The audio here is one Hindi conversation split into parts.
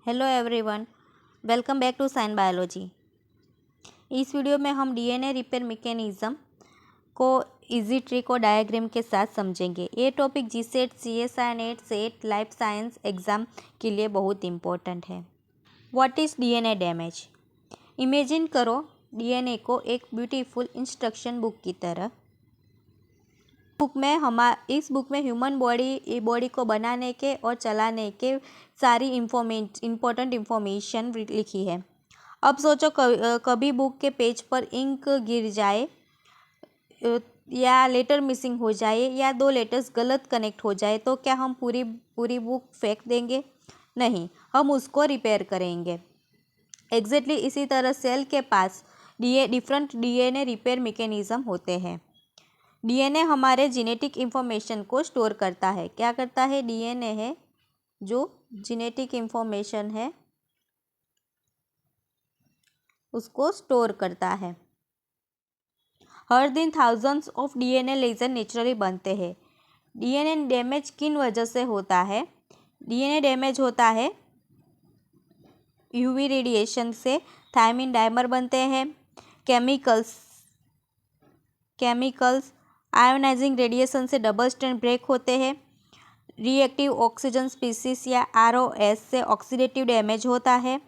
Hello everyone, welcome back to science biology. इस वीडियो में हम डीएनए रिपेयर मैकेनिज्म को इजी ट्रिक और डायग्राम के साथ समझेंगे। ये topic GSET, CSI, NET, SET, life science exam के लिए बहुत इम्पोर्टेंट है। What is DNA damage? Imagine करो डीएनए को एक ब्यूटीफुल इंस्ट्रक्शन बुक की तरह। इस बुक में ह्यूमन बॉडी को बनाने के और चलाने के सारी इम्पोर्टेंट इन्फॉर्मेशन लिखी है। अब सोचो कभी बुक के पेज पर इंक गिर जाए या लेटर मिसिंग हो जाए या 2 लेटर्स गलत कनेक्ट हो जाए तो क्या हम पूरी बुक फेंक देंगे? नहीं, हम उसको रिपेयर करेंगे। एग्जैक्टली इसी तरह सेल के पास डिफरेंट डीएनए रिपेयर मैकेनिज्म होते हैं। डीएनए हमारे जेनेटिक इंफॉर्मेशन को स्टोर करता है। क्या करता है? डीएनए है जो जेनेटिक इंफॉर्मेशन है उसको स्टोर करता है। हर दिन thousands of DNA lesions naturally बनते हैं। डीएनए डैमेज किन वजह से होता है? डीएनए डैमेज होता है यूवी रेडिएशन से। थायमिन डायमर बनते हैं। केमिकल्स आयोनाइजिंग रेडिएशन से डबल स्ट्रैंड ब्रेक होते हैं। रिएक्टिव ऑक्सीजन स्पीसीज या आरओएस से ऑक्सीडेटिव डैमेज होता है।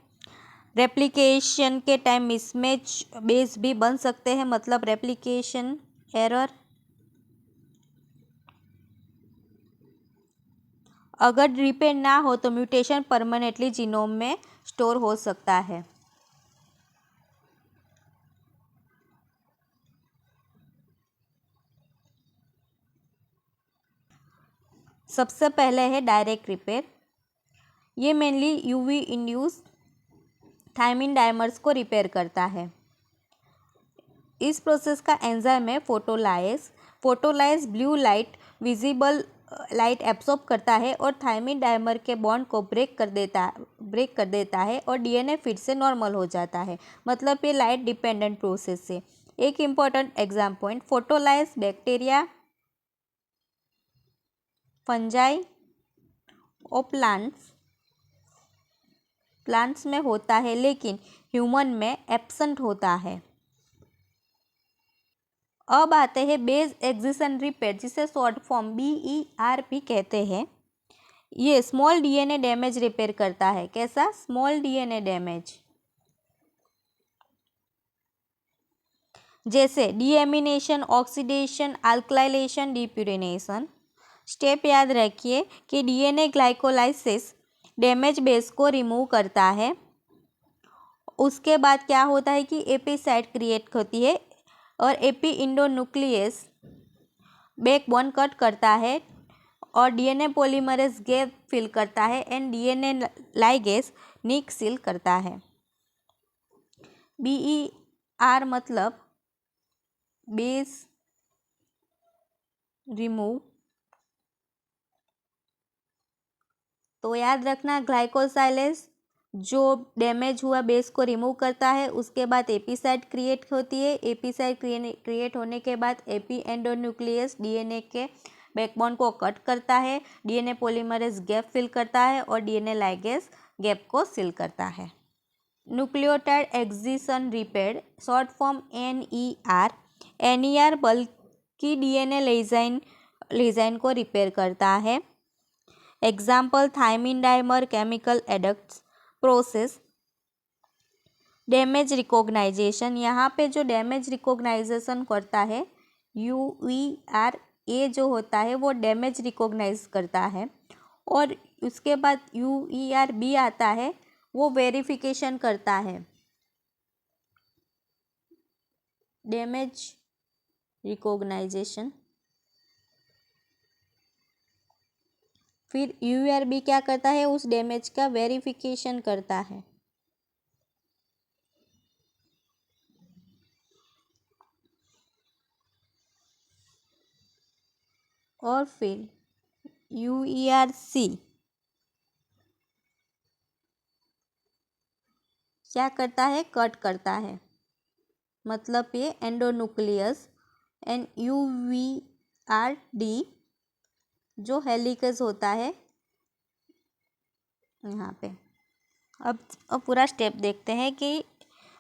रेप्लिकेशन के टाइम मिसमैच बेस भी बन सकते हैं, मतलब रेप्लिकेशन एरर। अगर रिपेयर ना हो तो म्यूटेशन परमानेंटली जीनोम में स्टोर हो सकता है। सबसे पहले है डायरेक्ट रिपेयर। ये mainly UV induce thiamine dimers को रिपेयर करता है। इस प्रोसेस का एंजाइम है photolysis blue light visible light absorb करता है और थायमिन डायमर के बॉन्ड को ब्रेक कर देता है और डीएनए फिर से नॉर्मल हो जाता है। मतलब ये लाइट डिपेंडेंट प्रोसेस है। एक important exam point, photolysis bacteria, fungi और प्लांट्स में होता है लेकिन ह्यूमन में एब्सेंट होता है। अब आते हैं बेस एक्सिशन रिपेयर, जिसे शॉर्ट फॉर्म BER भी कहते हैं। ये स्मॉल डीएनए डैमेज रिपेयर करता है। कैसा? स्मॉल डीएनए डैमेज, जैसे डीएमिनेशन, ऑक्सीडेशन, अल्कलाइलेशन, डिप्यूरिनेशन। स्टेप याद रखिए कि डीएनए ग्लाइकोलाइसिस डैमेज बेस को रिमूव करता है। उसके बाद क्या होता है कि एपी साइट क्रिएट होती है और एपी इंडोन्यूक्लियस बैकबोन कट करता है और डीएनए पॉलीमरेज गैप फिल करता है and DNA ligase nick seal करता है। BER मतलब बेस रिमूव। तो याद रखना, ग्लाइकोसाइलेज जो डैमेज हुआ बेस को रिमूव करता है। उसके बाद एपी साइट क्रिएट होती है। एपी साइट क्रिएट होने के बाद एपी एंडोन्यूक्लियस डीएनए के बैकबोन को कट करता है, डीएनए पॉलीमरेज गैप फिल करता है और डीएनए लाइगेज गैप को सील करता है। Nucleotide excision repair, short form NER। NER bulky DNA lesion को रिपेयर करता है। Example thymine dimer, chemical adducts process. Damage recognition, यहाँ पे जो डैमेज रिकॉग्नाइजेशन करता है UERA जो होता है वो डैमेज रिकॉग्नाइज करता है और उसके बाद UERB आता है, वो वेरिफिकेशन करता है। Damage recognition. फिर UERB क्या करता है? उस डैमेज का वेरिफिकेशन करता है। और फिर UERC क्या करता है? कट करता है। मतलब ये एंडोन्यूक्लियस। एंड UVRD जो हेलिकेज होता है यहाँ पे, अब पूरा स्टेप देखते हैं कि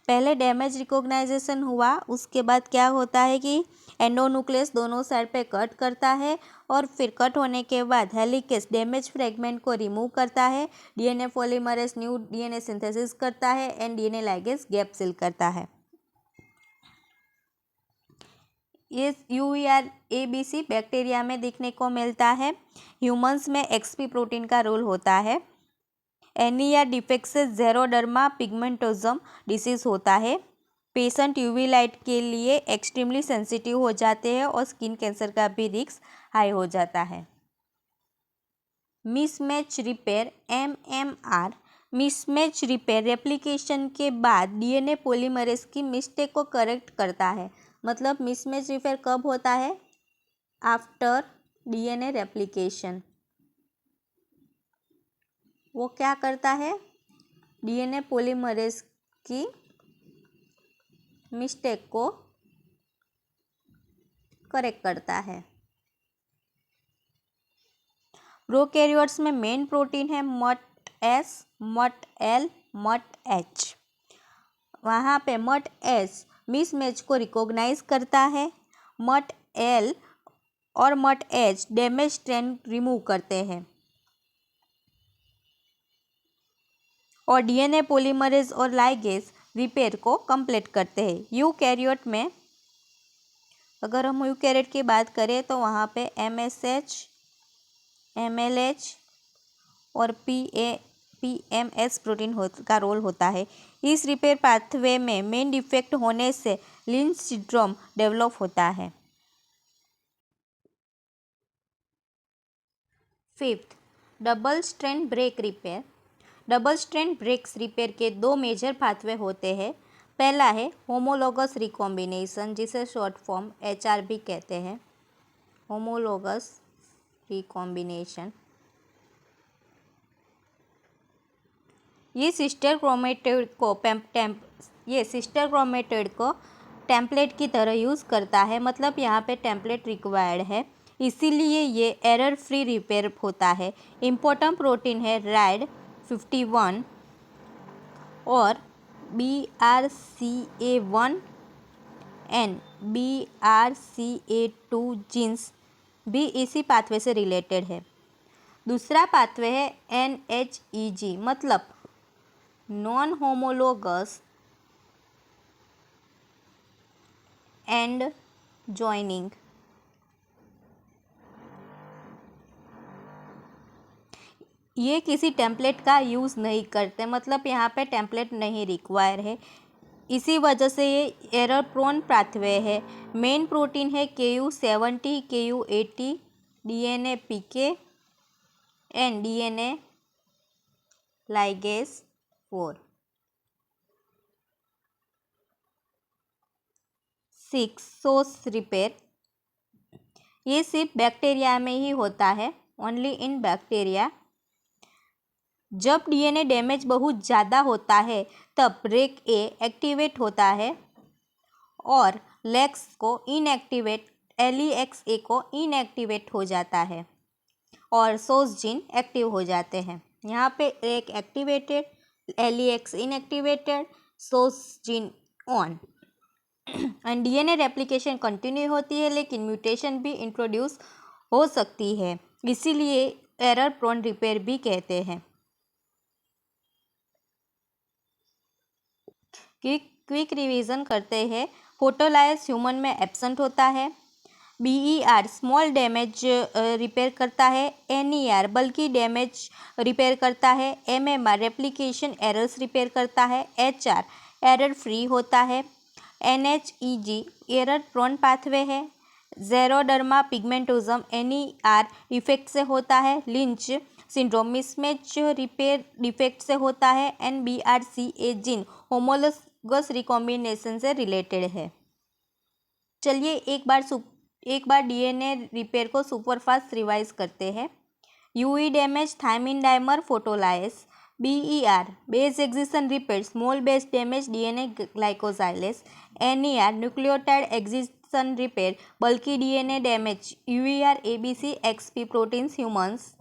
पहले डैमेज रिकॉग्नाइजेशन हुआ, उसके बाद क्या होता है कि एंडोन्यूक्लियस दोनों साइड पे कट करता है और फिर कट होने के बाद हेलिकेस डैमेज फ्रेगमेंट को रिमूव करता है, DNA polymerase new DNA synthesis करता है and DNA ligase gap seal करता है। ये UER-ABC बैक्टीरिया में दिखने को मिलता है। ह्यूमंस में एक्सपी प्रोटीन का रोल होता है। NER डिफेक्ट से ज़ेरोडर्मा पिगमेंटोजम डिसीज होता है। पेशेंट यूवी लाइट के लिए एक्सट्रीमली सेंसिटिव हो जाते हैं और स्किन कैंसर का भी रिस्क हाई हो जाता है। Mismatch repair MMR mismatch repair replication के बाद डीएनए पॉलीमरेज की मिस्टेक को करेक्ट करता है। मतलब मिसमैच रिपेयर कब होता है? After DNA replication. वो क्या करता है? डीएनए पॉलीमरेज की मिस्टेक को करेक्ट करता है। प्रोकैरियोट्स में मेन प्रोटीन है MUT-S, MUT-L, MUT-H। वहाँ पे MUT-S मिसमैच को रिकॉग्नाइज करता है, MUT-L और MUT-H डैमेज स्ट्रैंड रिमूव करते हैं और डीएनए पॉलीमरेज और लाइगेज रिपेयर को कंप्लीट करते हैं। यूकैरियोट में अगर हम यूकैरियोट की बात करें तो वहाँ पे MSH, MLH और PMS प्रोटीन का रोल होता है। इस रिपेयर पाथवे में मेन डिफेक्ट होने से लिंच सिंड्रोम डेवलप होता है। Fifth, double strand break repair. Double strand breaks repair के दो मेजर पाथवे होते हैं। पहला है होमोलोगस रिकॉम्बिनेशन, जिसे शॉर्ट फॉर्म HRB कहते हैं। होमोलोगस रिकॉम्बिनेशन ये सिस्टर क्रोमेटिड को टेम्पलेट की तरह यूज़ करता है। मतलब यहाँ पे टेम्पलेट रिक्वायर्ड है, इसीलिए ये एरर फ्री रिपेयर होता है। इम्पोर्टेंट प्रोटीन है RAD51 और BRCA1 एंड BRCA2 जीन्स भी इसी पाथवे से रिलेटेड है। दूसरा पाथवे है NHEG, मतलब नॉन होमोलोगस एंड जॉइनिंग। ये किसी टेम्पलेट का यूज़ नहीं करते, मतलब यहाँ पे टेम्पलेट नहीं रिक्वायर है, इसी वजह से ये एरर प्रोन पाथवे है। मेन प्रोटीन है KU70, KU80, DNA PK and DNA ligase 4। 6, SOS repair. ये सिर्फ बैक्टीरिया में ही होता है, ओनली इन बैक्टीरिया। जब डीएनए डैमेज बहुत ज़्यादा होता है तब रेक ए एक्टिवेट होता है और लेक्स को इनएक्टिवेट LEXA को इनएक्टिवेट हो जाता है और सोस जीन एक्टिव हो जाते हैं। यहाँ पे Rec activated, LEX inactivated, SOS gene on and DNA replication continue होती है, लेकिन म्यूटेशन भी इंट्रोड्यूस हो सकती है, इसीलिए एरर प्रोन रिपेयर भी कहते हैं। क्विक रिवीजन करते हैं। फोटोलायस ह्यूमन में एब्सेंट होता है। BER स्मॉल डैमेज रिपेयर करता है। NER बल्कि डैमेज रिपेयर करता है। MMR रेप्लिकेशन एरर्स रिपेयर करता है। HR एरर फ्री होता है। NHEG एरर प्रोन पाथवे है। ज़ेरोडर्मा पिगमेंटोजम NER डिफेक्ट से होता है। Lynch syndrome mismatch repair defect से होता है। BRCA जीन होमोलोगस रिकॉम्बिनेशन से रिलेटेड है। चलिए एक बार डीएनए रिपेयर को सुपरफास्ट रिवाइज करते हैं। UV damage thymine dimer photolyase. BER base excision repair small base damage DNA glycosylase. NER nucleotide excision repair bulky DNA damage UER ABC XP proteins humans.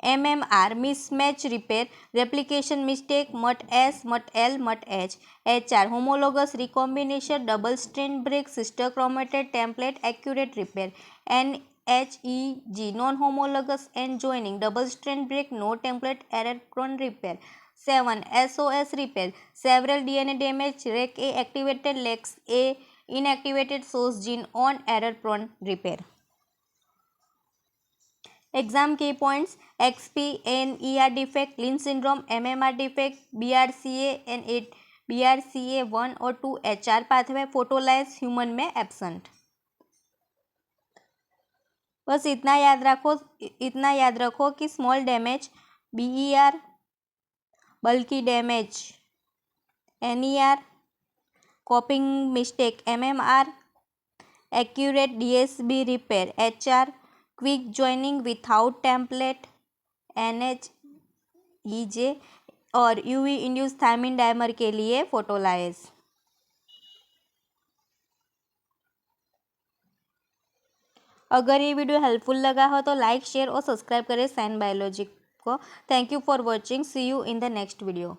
MMR mismatch repair, replication mistake, MUT-S, MUT-L, MUT-H. HR homologous recombination, double strand break, sister chromated template, accurate repair. NHEG non-homologous end joining, double strand break, no template, error prone repair. 7. SOS repair, several DNA damage, REC-A activated, LEX-A inactivated, source gene on, error prone repair. Exam key points: XP and ER defect, Lynch syndrome, MMR defect, BRCA and BRCA 1 और 2 HR pathway, फोटोलाइज ह्यूमन में एब्सेंट। बस इतना याद रखो कि स्मॉल डैमेज BER, बल्कि damage NER, कॉपिंग mistake MMR, accurate DSB repair HR, quick joining without template NHEJ और UV इंड्यूस थायमिन डायमर के लिए फोटोलाइज। अगर ये वीडियो हेल्पफुल लगा हो तो लाइक, शेयर और सब्सक्राइब करें साइंस बायोलॉजी को। Thank you for watching. See you in the next video.